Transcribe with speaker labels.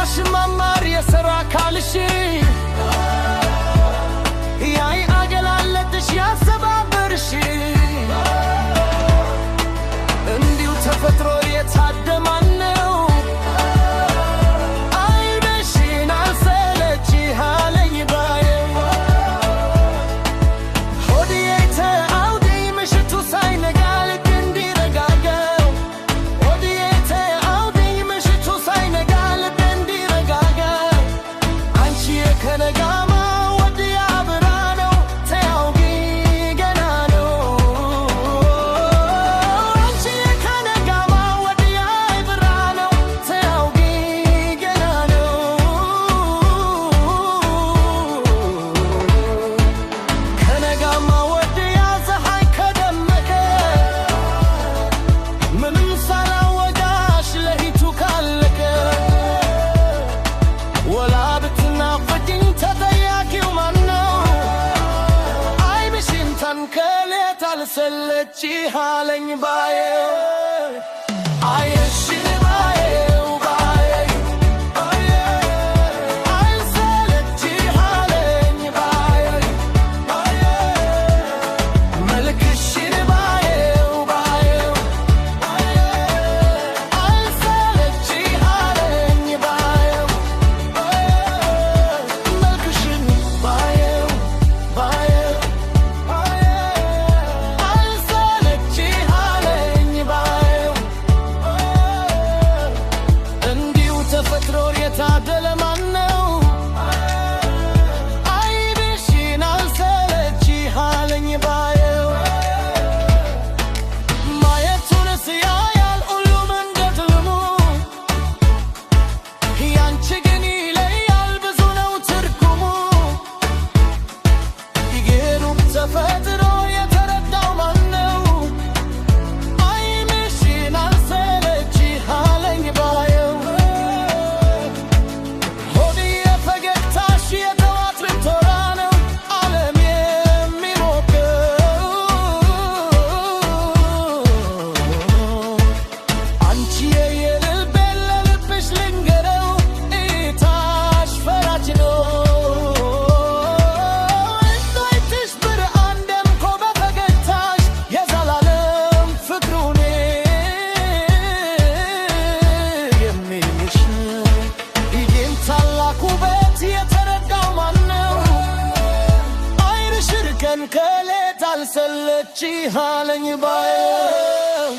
Speaker 1: የስራሽ ማማር የሥራ ካልሽ ያይ አገላለጥሽ ያሰባበርሽ እንዲሁ ተፈጥሮ የታደማን ነው አይበሽን አልሰለች አለኝ ባዬ ሆድዬ ተአውደኝ ምሽቱ ሳይነጋ ልክ እንዲረጋጋው ሆድዬ ተአውደኝ ምሽቱ ሳይነጋ ልክ እንዲረጋጋው አንቺ ከነጋማ ወዲያ ብራ ነው ተያውጊ ገና ነው አንቺ ከነጋማ ወዲያ ብራ ነው ተያውጊ ገና ነው ከነጋማ ወዲያ ፀሐይ ከደመቀ ምንም ሳላወጋሽ ለሊቱ ካለቀ ወላ ብትናፍቂኝ ተጠያቂው ማነው አይንሽን ተንከሌት አልሰለች አለኝ ባዬ አይንሽን ባዬው ባዬ አልሰለች አለኝ ባዬ መልክሽን ባዬው ባዬው አልሰለች አለኝ ባዬው መልክሽን ባዬው ባዬው አልሰለች አለኝ ባዬው እንዲሁ ተፈጥሮ የታደለ ማነው አይንሽን አልሰለች አለኝ ባዬው ማየቱንስ ያያል ሁሉም እንደ ትልሙ ያንቺ ግን ይለያል ብዙ ነው ትርጉሙ ይገሩም ተፈጥሮ የተረዳው ማነው አይንሽን አልሰለች አለኝ ባዬው ሆድዬ ፈገግታሽ የጠዋት ልትወራ ነው ዓለም የሚሞቀው አንቺዬ የልቤን ለልብሽ ልንገረው እይታሽ ፈራጅ ነው እንዳይትሽ ብርሃን ደምቆ በፈገግታሽ የዘላለም ፍቅሩን የሚልሽ ይህን ታላቅ ውበት የተረዳው ማነው አይንሽ እርከን ከሌት አልሰለች አለኝ ባዬው